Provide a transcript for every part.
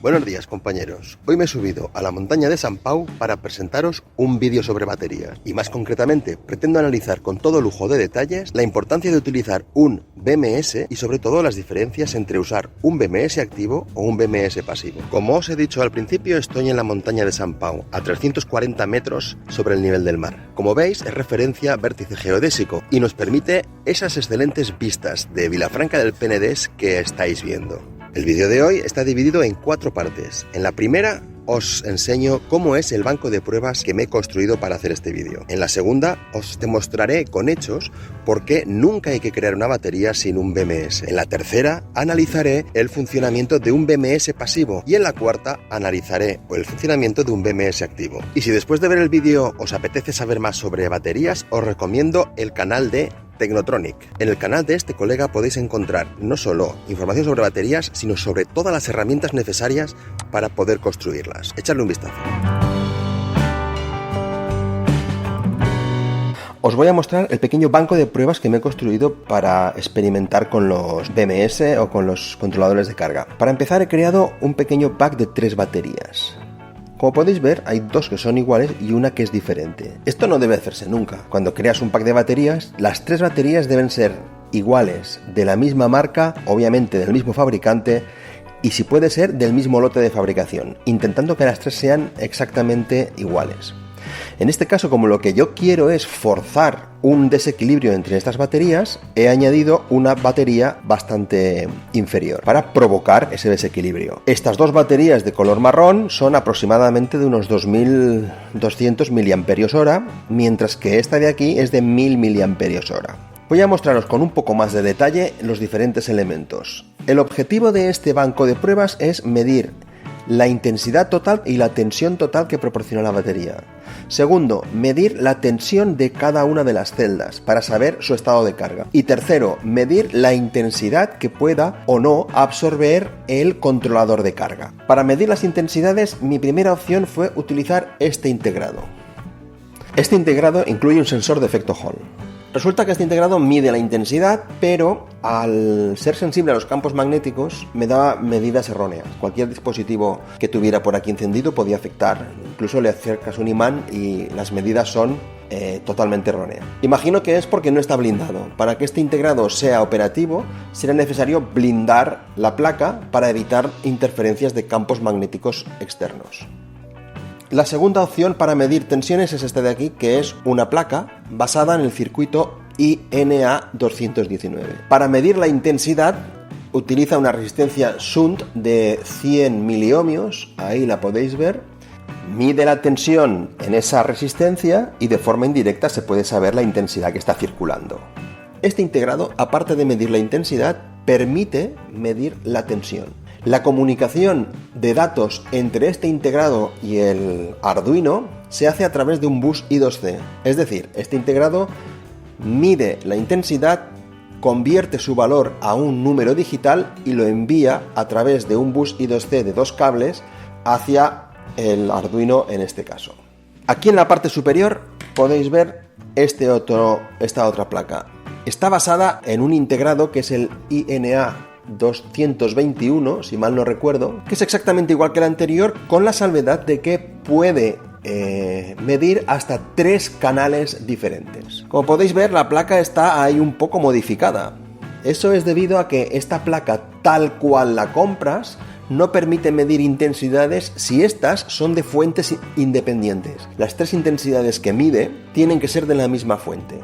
Buenos días, compañeros. Hoy me he subido a la montaña de San Pau para presentaros un vídeo sobre baterías. Y más concretamente, pretendo analizar con todo lujo de detalles la importancia de utilizar un BMS y sobre todo las diferencias entre usar un BMS activo o un BMS pasivo. Como os he dicho al principio, estoy en la montaña de San Pau, a 340 metros sobre el nivel del mar. Como veis, es referencia vértice geodésico y nos permite esas excelentes vistas de Vilafranca del Penedès que estáis viendo. El vídeo de hoy está dividido en 4 partes. En la primera os enseño cómo es el banco de pruebas que me he construido para hacer este vídeo. En la segunda os demostraré con hechos por qué nunca hay que crear una batería sin un BMS. En la tercera analizaré el funcionamiento de un BMS pasivo y en la cuarta analizaré el funcionamiento de un BMS activo. Y si después de ver el vídeo os apetece saber más sobre baterías, os recomiendo el canal de Technotronic. En el canal de este colega podéis encontrar no solo información sobre baterías, sino sobre todas las herramientas necesarias para poder construirlas. Echadle un vistazo. Os voy a mostrar el pequeño banco de pruebas que me he construido para experimentar con los BMS o con los controladores de carga. Para empezar, he creado un pequeño pack de 3 baterías. Como podéis ver, hay 2 que son iguales y una que es diferente. Esto no debe hacerse nunca. Cuando creas un pack de baterías, las 3 baterías deben ser iguales, de la misma marca, obviamente del mismo fabricante, y si puede ser del mismo lote de fabricación, intentando que las 3 sean exactamente iguales. En este caso, como lo que yo quiero es forzar un desequilibrio entre estas baterías, he añadido una batería bastante inferior para provocar ese desequilibrio. Estas 2 baterías de color marrón son aproximadamente de unos 2200 mAh, mientras que esta de aquí es de 1000 mAh. Voy a mostraros con un poco más de detalle los diferentes elementos. El objetivo de este banco de pruebas es medir la intensidad total y la tensión total que proporciona la batería. Segundo, medir la tensión de cada una de las celdas para saber su estado de carga. Y tercero, medir la intensidad que pueda o no absorber el controlador de carga. Para medir las intensidades, mi primera opción fue utilizar este integrado. Este integrado incluye un sensor de efecto Hall. Resulta que este integrado mide la intensidad, pero al ser sensible a los campos magnéticos me daba medidas erróneas. Cualquier dispositivo que tuviera por aquí encendido podía afectar. Incluso le acercas un imán y las medidas son totalmente erróneas. Imagino que es porque no está blindado. Para que este integrado sea operativo, será necesario blindar la placa para evitar interferencias de campos magnéticos externos. La segunda opción para medir tensiones es esta de aquí, que es una placa basada en el circuito INA219. Para medir la intensidad utiliza una resistencia shunt de 100 miliohmios, ahí la podéis ver. Mide la tensión en esa resistencia y de forma indirecta se puede saber la intensidad que está circulando. Este integrado, aparte de medir la intensidad, permite medir la tensión. La comunicación de datos entre este integrado y el Arduino se hace a través de un bus I2C. Es decir, este integrado mide la intensidad, convierte su valor a un número digital y lo envía a través de un bus I2C de 2 cables hacia el Arduino en este caso. Aquí en la parte superior podéis ver esta otra placa. Está basada en un integrado que es el INA221, si mal no recuerdo, que es exactamente igual que el anterior, con la salvedad de que puede medir hasta 3 canales diferentes. Como podéis ver, la placa está ahí un poco modificada. Eso es debido a que esta placa, tal cual la compras, no permite medir intensidades si estas son de fuentes independientes. Las 3 intensidades que mide tienen que ser de la misma fuente.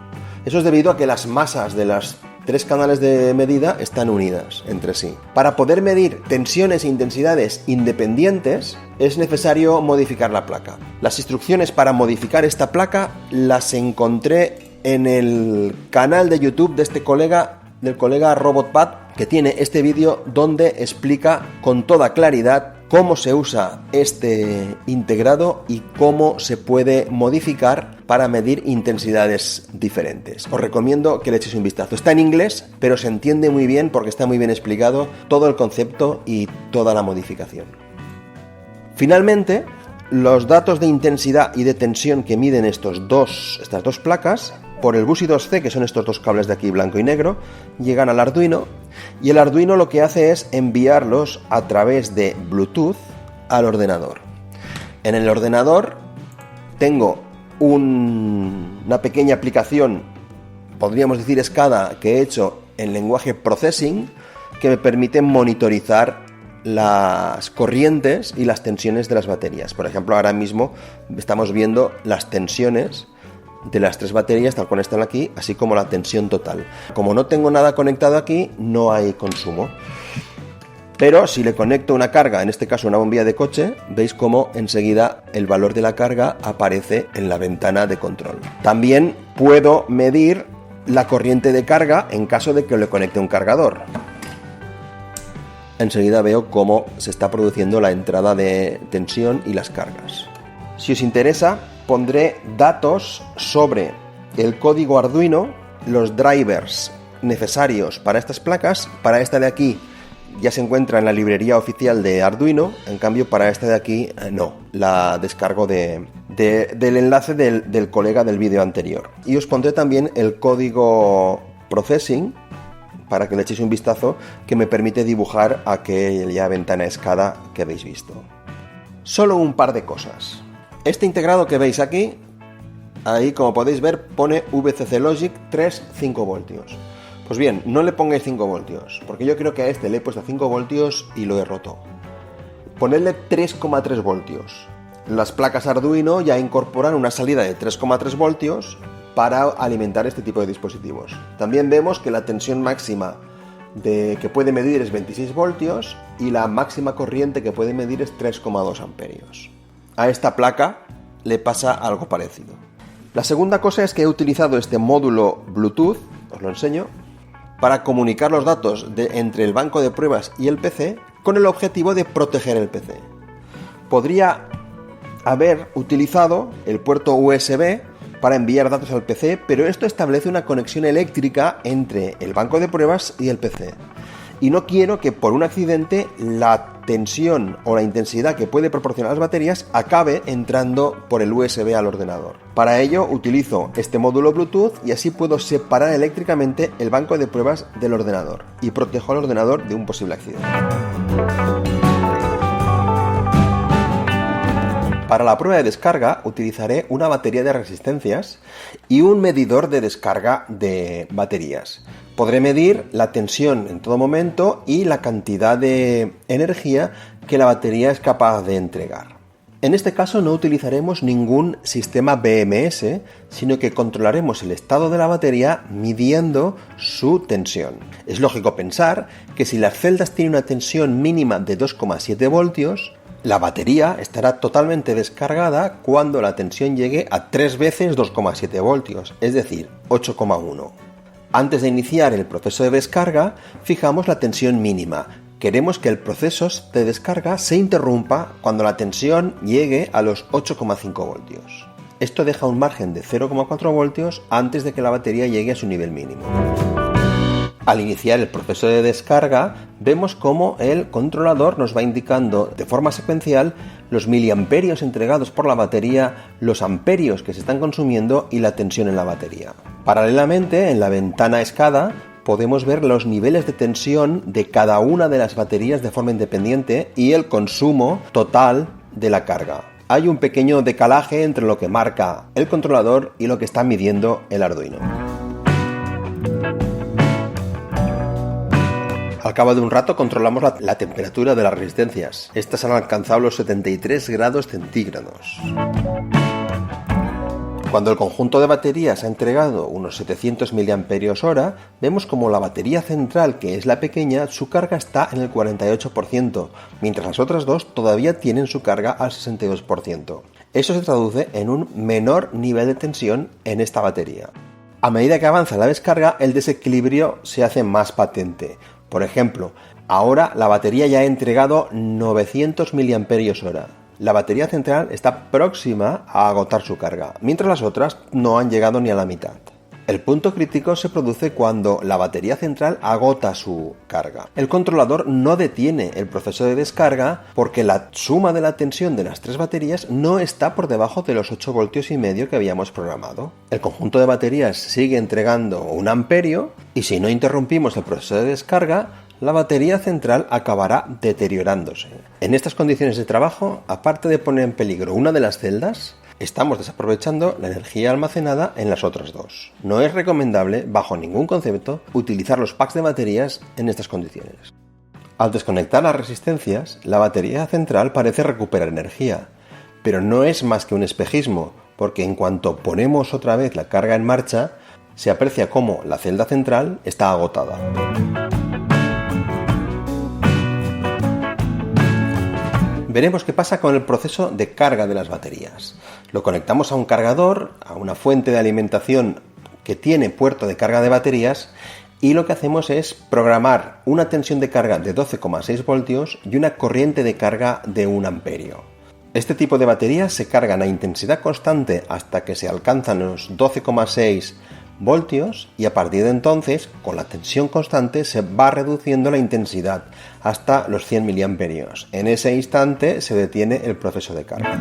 Eso es debido a que las masas de las 3 canales de medida están unidas entre sí. Para poder medir tensiones e intensidades independientes es necesario modificar la placa. Las instrucciones para modificar esta placa las encontré en el canal de YouTube de este colega, del colega RobotPad, que tiene este vídeo donde explica con toda claridad cómo se usa este integrado y cómo se puede modificar para medir intensidades diferentes. Os recomiendo que le echéis un vistazo. Está en inglés, pero se entiende muy bien porque está muy bien explicado todo el concepto y toda la modificación. Finalmente, los datos de intensidad y de tensión que miden estas dos placas, por el bus I2C, que son estos 2 cables de aquí blanco y negro, llegan al Arduino Y el Arduino lo que hace es enviarlos a través de Bluetooth al ordenador. En el ordenador tengo una pequeña aplicación, podríamos decir SCADA, que he hecho en lenguaje Processing, que me permite monitorizar las corrientes y las tensiones de las baterías. Por ejemplo, ahora mismo estamos viendo las tensiones de las 3 baterías tal cual están aquí, así como la tensión total. Como no tengo nada conectado aquí, no hay consumo. Pero si le conecto una carga, en este caso una bombilla de coche, veis cómo enseguida el valor de la carga aparece en la ventana de control. También puedo medir la corriente de carga en caso de que le conecte un cargador. Enseguida veo cómo se está produciendo la entrada de tensión y las cargas. Si os interesa, pondré datos sobre el código Arduino, los drivers necesarios para estas placas. Para esta de aquí ya se encuentra en la librería oficial de Arduino, en cambio para esta de aquí no, la descargo del enlace del colega del vídeo anterior. Y os pondré también el código Processing, para que le echéis un vistazo, que me permite dibujar aquella ventana SCADA que habéis visto. Solo un par de cosas. Este integrado que veis aquí, ahí como podéis ver pone VCC Logic 3,5 voltios. Pues bien, no le pongáis 5 voltios, porque yo creo que a este le he puesto 5 voltios y lo he roto. Ponedle 3,3 voltios. Las placas Arduino ya incorporan una salida de 3,3 voltios para alimentar este tipo de dispositivos. También vemos que la tensión máxima que puede medir es 26 voltios y la máxima corriente que puede medir es 3,2 amperios. A esta placa le pasa algo parecido. La segunda cosa es que he utilizado este módulo Bluetooth, os lo enseño, para comunicar los datos entre el banco de pruebas y el PC con el objetivo de proteger el PC. Podría haber utilizado el puerto USB para enviar datos al PC, pero esto establece una conexión eléctrica entre el banco de pruebas y el PC. Y no quiero que por un accidente la tensión o la intensidad que puede proporcionar las baterías acabe entrando por el USB al ordenador. Para ello utilizo este módulo Bluetooth y así puedo separar eléctricamente el banco de pruebas del ordenador y protejo al ordenador de un posible accidente. Para la prueba de descarga utilizaré una batería de resistencias y un medidor de descarga de baterías. Podré medir la tensión en todo momento y la cantidad de energía que la batería es capaz de entregar. En este caso no utilizaremos ningún sistema BMS, sino que controlaremos el estado de la batería midiendo su tensión. Es lógico pensar que si las celdas tienen una tensión mínima de 2,7 voltios, la batería estará totalmente descargada cuando la tensión llegue a 3 veces 2,7 voltios, es decir, 8,1. Antes de iniciar el proceso de descarga, fijamos la tensión mínima. Queremos que el proceso de descarga se interrumpa cuando la tensión llegue a los 8,5 voltios. Esto deja un margen de 0,4 voltios antes de que la batería llegue a su nivel mínimo. Al iniciar el proceso de descarga, vemos cómo el controlador nos va indicando de forma secuencial los miliamperios entregados por la batería, los amperios que se están consumiendo y la tensión en la batería. Paralelamente, en la ventana SCADA, podemos ver los niveles de tensión de cada una de las baterías de forma independiente y el consumo total de la carga. Hay un pequeño decalaje entre lo que marca el controlador y lo que está midiendo el Arduino. Al cabo de un rato controlamos la temperatura de las resistencias. Estas han alcanzado los 73 grados centígrados. Cuando el conjunto de baterías ha entregado unos 700 mAh, vemos como la batería central, que es la pequeña, su carga está en el 48%, mientras las otras dos todavía tienen su carga al 62%. Eso se traduce en un menor nivel de tensión en esta batería. A medida que avanza la descarga, el desequilibrio se hace más patente. Por ejemplo, ahora la batería ya ha entregado 900 mAh. La batería central está próxima a agotar su carga, mientras las otras no han llegado ni a la mitad. El punto crítico se produce cuando la batería central agota su carga. El controlador no detiene el proceso de descarga porque la suma de la tensión de las tres baterías no está por debajo de los 8,5 voltios que habíamos programado. El conjunto de baterías sigue entregando 1 amperio y si no interrumpimos el proceso de descarga, la batería central acabará deteriorándose. En estas condiciones de trabajo, aparte de poner en peligro una de las celdas, estamos desaprovechando la energía almacenada en las otras dos. No es recomendable, bajo ningún concepto, utilizar los packs de baterías en estas condiciones. Al desconectar las resistencias, la batería central parece recuperar energía, pero no es más que un espejismo, porque en cuanto ponemos otra vez la carga en marcha, se aprecia cómo la celda central está agotada. Veremos qué pasa con el proceso de carga de las baterías. Lo conectamos a un cargador, a una fuente de alimentación que tiene puerto de carga de baterías y lo que hacemos es programar una tensión de carga de 12,6 voltios y una corriente de carga de 1 amperio. Este tipo de baterías se cargan a intensidad constante hasta que se alcanzan los 12,6 voltios y a partir de entonces, con la tensión constante, se va reduciendo la intensidad hasta los 100 miliamperios. En ese instante se detiene el proceso de carga.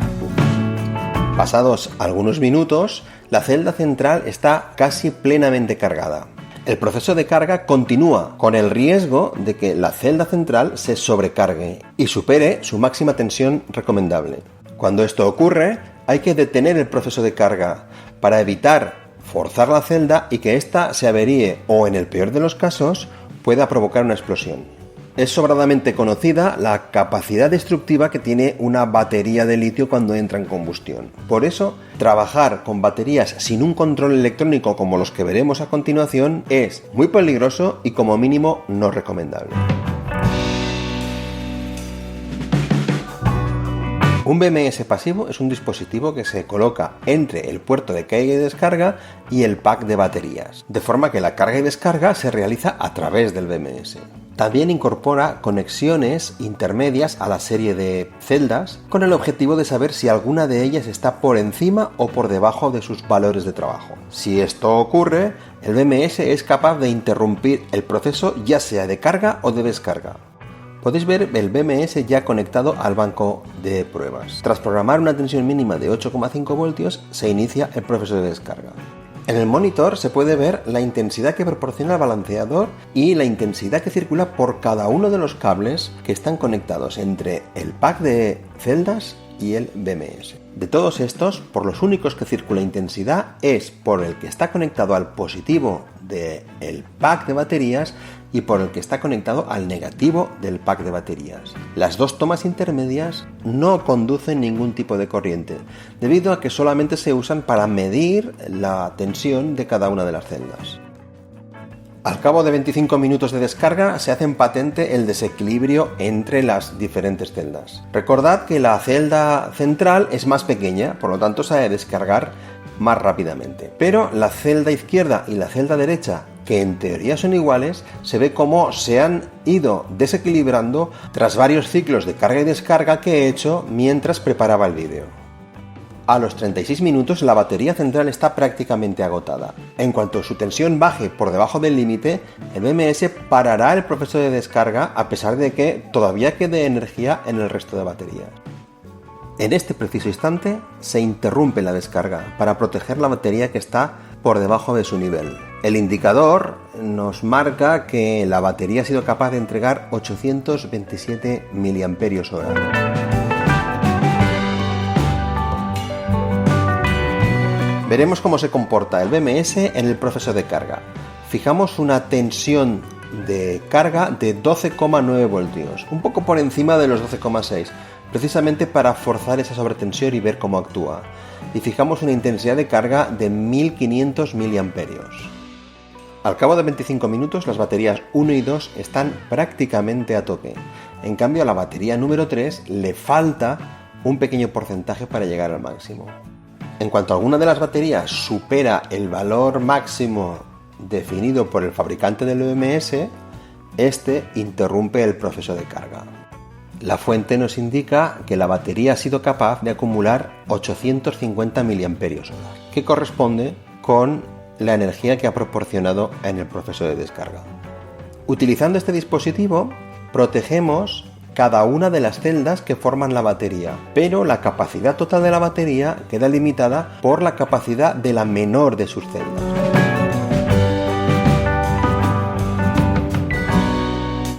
Pasados algunos minutos, la celda central está casi plenamente cargada. El proceso de carga continúa con el riesgo de que la celda central se sobrecargue y supere su máxima tensión recomendable. Cuando esto ocurre, hay que detener el proceso de carga para evitar forzar la celda y que ésta se averíe o, en el peor de los casos, pueda provocar una explosión. Es sobradamente conocida la capacidad destructiva que tiene una batería de litio cuando entra en combustión. Por eso, trabajar con baterías sin un control electrónico como los que veremos a continuación es muy peligroso y como mínimo no recomendable. Un BMS pasivo es un dispositivo que se coloca entre el puerto de carga y descarga y el pack de baterías, de forma que la carga y descarga se realiza a través del BMS. También incorpora conexiones intermedias a la serie de celdas con el objetivo de saber si alguna de ellas está por encima o por debajo de sus valores de trabajo. Si esto ocurre, el BMS es capaz de interrumpir el proceso ya sea de carga o de descarga. Podéis ver el BMS ya conectado al banco de pruebas. Tras programar una tensión mínima de 8,5 voltios, se inicia el proceso de descarga. En el monitor se puede ver la intensidad que proporciona el balanceador y la intensidad que circula por cada uno de los cables que están conectados entre el pack de celdas y el BMS. De todos estos, por los únicos que circula intensidad es por el que está conectado al positivo del pack de baterías y por el que está conectado al negativo del pack de baterías. Las dos tomas intermedias no conducen ningún tipo de corriente, debido a que solamente se usan para medir la tensión de cada una de las celdas. Al cabo de 25 minutos de descarga se hace patente el desequilibrio entre las diferentes celdas. Recordad que la celda central es más pequeña, por lo tanto se ha de descargar más rápidamente. Pero la celda izquierda y la celda derecha, que en teoría son iguales, se ve cómo se han ido desequilibrando tras varios ciclos de carga y descarga que he hecho mientras preparaba el vídeo. A los 36 minutos la batería central está prácticamente agotada. En cuanto su tensión baje por debajo del límite, el BMS parará el proceso de descarga a pesar de que todavía quede energía en el resto de baterías. En este preciso instante se interrumpe la descarga para proteger la batería que está por debajo de su nivel. El indicador nos marca que la batería ha sido capaz de entregar 827 mAh. Veremos cómo se comporta el BMS en el proceso de carga. Fijamos una tensión de carga de 12,9 voltios, un poco por encima de los 12,6, precisamente para forzar esa sobretensión y ver cómo actúa. Y fijamos una intensidad de carga de 1500 miliamperios. Al cabo de 25 minutos las baterías 1 y 2 están prácticamente a tope. En cambio a la batería número 3 le falta un pequeño porcentaje para llegar al máximo. En cuanto alguna de las baterías supera el valor máximo definido por el fabricante del BMS, este interrumpe el proceso de carga. La fuente nos indica que la batería ha sido capaz de acumular 850 mAh, que corresponde con la energía que ha proporcionado en el proceso de descarga. Utilizando este dispositivo, protegemos cada una de las celdas que forman la batería, pero la capacidad total de la batería queda limitada por la capacidad de la menor de sus celdas.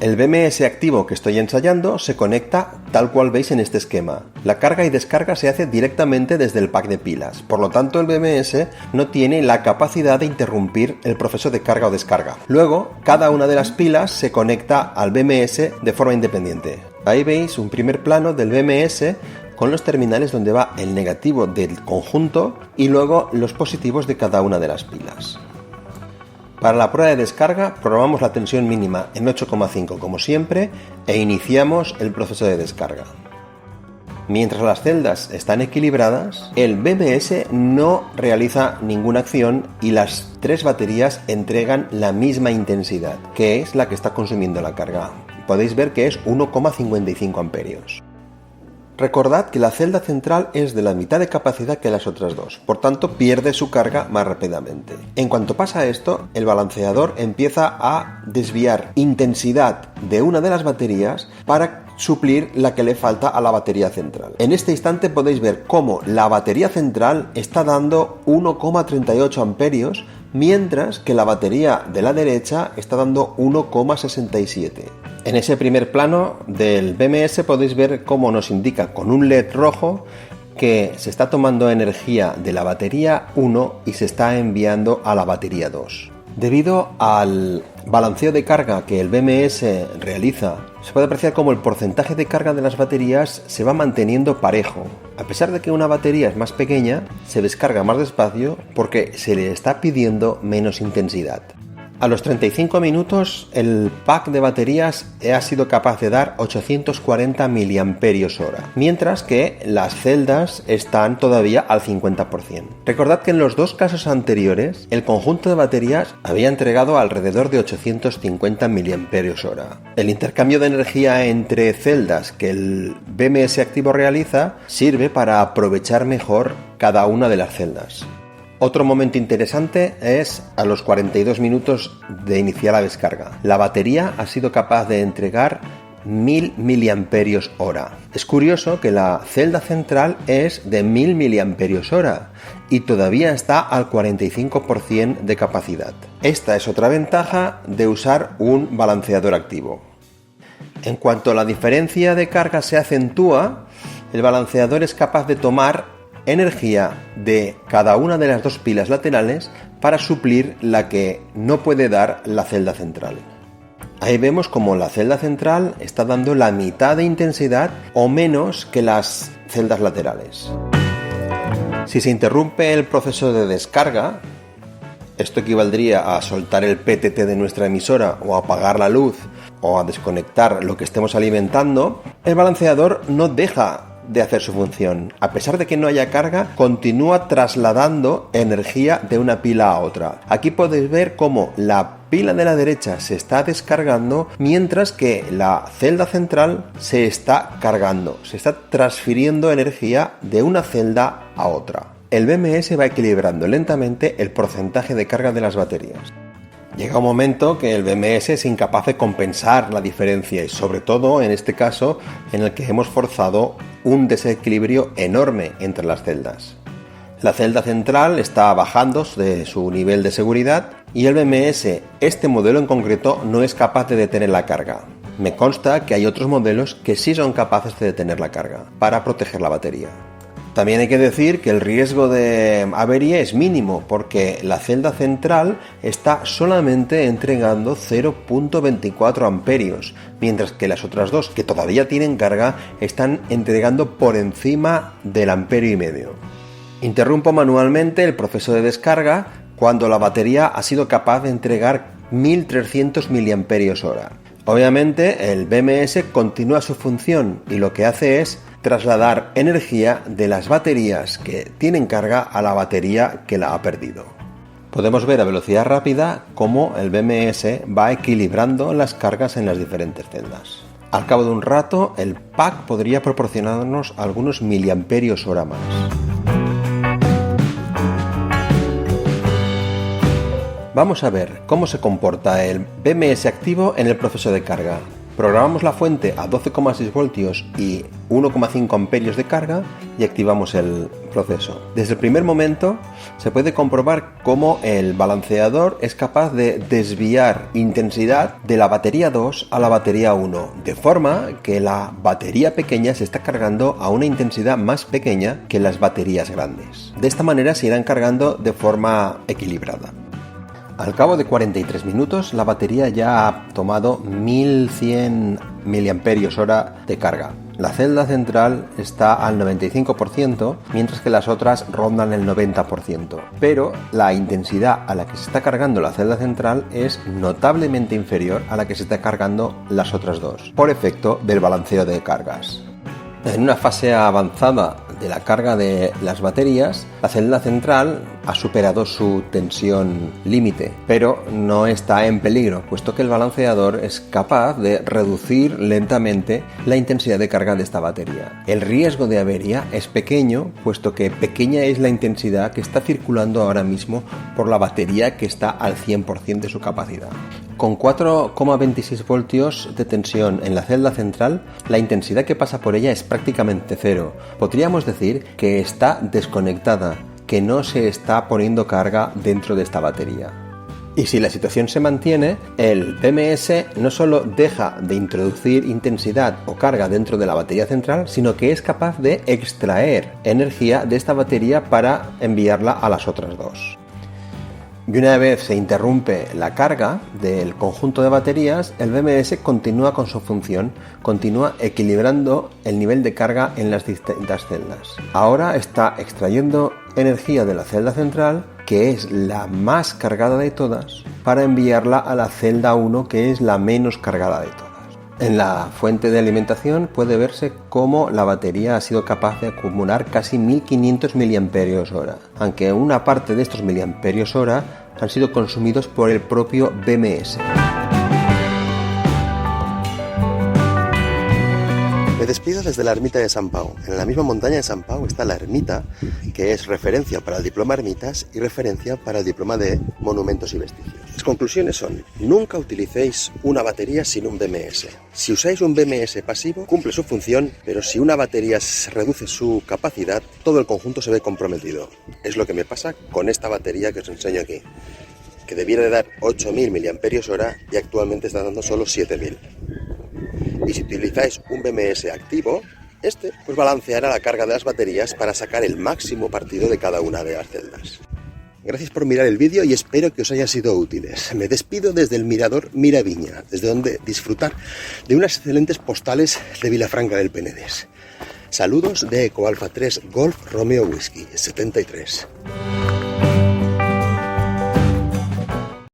El BMS activo que estoy ensayando se conecta tal cual veis en este esquema. La carga y descarga se hace directamente desde el pack de pilas, por lo tanto el BMS no tiene la capacidad de interrumpir el proceso de carga o descarga. Luego, cada una de las pilas se conecta al BMS de forma independiente. Ahí veis un primer plano del BMS con los terminales donde va el negativo del conjunto y luego los positivos de cada una de las pilas. Para la prueba de descarga probamos la tensión mínima en 8,5 como siempre e iniciamos el proceso de descarga. Mientras las celdas están equilibradas, el BMS no realiza ninguna acción y las tres baterías entregan la misma intensidad, que es la que está consumiendo la carga. Podéis ver que es 1,55 amperios. Recordad que la celda central es de la mitad de capacidad que las otras dos, por tanto pierde su carga más rápidamente. En cuanto pasa esto, el balanceador empieza a desviar intensidad de una de las baterías para suplir la que le falta a la batería central. En este instante podéis ver cómo la batería central está dando 1,38 amperios, mientras que la batería de la derecha está dando 1,67. En ese primer plano del BMS podéis ver cómo nos indica con un LED rojo que se está tomando energía de la batería 1 y se está enviando a la batería 2. Debido al balanceo de carga que el BMS realiza, se puede apreciar cómo el porcentaje de carga de las baterías se va manteniendo parejo. A pesar de que una batería es más pequeña, se descarga más despacio porque se le está pidiendo menos intensidad. A los 35 minutos, el pack de baterías ha sido capaz de dar 840 mAh, mientras que las celdas están todavía al 50%. Recordad que en los dos casos anteriores, el conjunto de baterías había entregado alrededor de 850 mAh. El intercambio de energía entre celdas que el BMS activo realiza sirve para aprovechar mejor cada una de las celdas. Otro momento interesante es a los 42 minutos de iniciar la descarga. La batería ha sido capaz de entregar 1000 mAh. Es curioso que la celda central es de 1000 mAh y todavía está al 45% de capacidad. Esta es otra ventaja de usar un balanceador activo. En cuanto la diferencia de carga se acentúa, el balanceador es capaz de tomar energía de cada una de las dos pilas laterales para suplir la que no puede dar la celda central. Ahí vemos como la celda central está dando la mitad de intensidad o menos que las celdas laterales. Si se interrumpe el proceso de descarga, esto equivaldría a soltar el PTT de nuestra emisora o a apagar la luz o a desconectar lo que estemos alimentando, el balanceador no deja de hacer su función. A pesar de que no haya carga, continúa trasladando energía de una pila a otra. Aquí podéis ver cómo la pila de la derecha se está descargando, mientras que la celda central se está cargando, se está transfiriendo energía de una celda a otra. El BMS va equilibrando lentamente el porcentaje de carga de las baterías. Llega un momento que el BMS es incapaz de compensar la diferencia y sobre todo en este caso en el que hemos forzado un desequilibrio enorme entre las celdas. La celda central está bajando de su nivel de seguridad y el BMS, este modelo en concreto, no es capaz de detener la carga. Me consta que hay otros modelos que sí son capaces de detener la carga para proteger la batería. También hay que decir que el riesgo de avería es mínimo porque la celda central está solamente entregando 0,24 amperios, mientras que las otras dos, que todavía tienen carga, están entregando por encima del amperio y medio. Interrumpo manualmente el proceso de descarga cuando la batería ha sido capaz de entregar 1300 mAh. Obviamente el BMS continúa su función y lo que hace es trasladar energía de las baterías que tienen carga a la batería que la ha perdido. Podemos ver a velocidad rápida cómo el BMS va equilibrando las cargas en las diferentes celdas. Al cabo de un rato, el pack podría proporcionarnos algunos miliamperios hora más. Vamos a ver cómo se comporta el BMS activo en el proceso de carga. Programamos la fuente a 12,6 voltios y 1,5 amperios de carga y activamos el proceso. Desde el primer momento se puede comprobar cómo el balanceador es capaz de desviar intensidad de la batería 2 a la batería 1, de forma que la batería pequeña se está cargando a una intensidad más pequeña que las baterías grandes. De esta manera se irán cargando de forma equilibrada. Al cabo de 43 minutos la batería ya ha tomado 1100 mAh de carga. La celda central está al 95%, mientras que las otras rondan el 90%. Pero la intensidad a la que se está cargando la celda central es notablemente inferior a la que se está cargando las otras dos, por efecto del balanceo de cargas. En una fase avanzada de la carga de las baterías, la celda central ha superado su tensión límite, pero no está en peligro, puesto que el balanceador es capaz de reducir lentamente la intensidad de carga de esta batería. El riesgo de avería es pequeño, puesto que pequeña es la intensidad que está circulando ahora mismo por la batería que está al 100% de su capacidad. Con 4,26 voltios de tensión en la celda central, la intensidad que pasa por ella es prácticamente cero. Podríamos decir que está desconectada, que no se está poniendo carga dentro de esta batería. Y si la situación se mantiene, el BMS no solo deja de introducir intensidad o carga dentro de la batería central, sino que es capaz de extraer energía de esta batería para enviarla a las otras dos. Y una vez se interrumpe la carga del conjunto de baterías, el BMS continúa con su función, continúa equilibrando el nivel de carga en las distintas celdas. Ahora está extrayendo energía de la celda central, que es la más cargada de todas, para enviarla a la celda 1, que es la menos cargada de todas. En la fuente de alimentación puede verse cómo la batería ha sido capaz de acumular casi 1500 mAh, aunque una parte de estos mAh han sido consumidos por el propio BMS. Me despido desde la ermita de Sant Pau. En la misma montaña de Sant Pau está la ermita, que es referencia para el diploma Ermitas y referencia para el diploma de Monumentos y Vestigios. Las conclusiones son: nunca utilicéis una batería sin un BMS. Si usáis un BMS pasivo, cumple su función, pero si una batería reduce su capacidad, todo el conjunto se ve comprometido. Es lo que me pasa con esta batería que os enseño aquí, que debiera de dar 8000 mAh y actualmente está dando solo 7000. Y si utilizáis un BMS activo, pues balanceará la carga de las baterías para sacar el máximo partido de cada una de las celdas. Gracias por mirar el vídeo y espero que os haya sido útiles. Me despido desde el mirador Miraviña, desde donde disfrutar de unas excelentes postales de Vilafranca del Penedès. Saludos de Eco Alfa 3 Golf Romeo Whisky 73.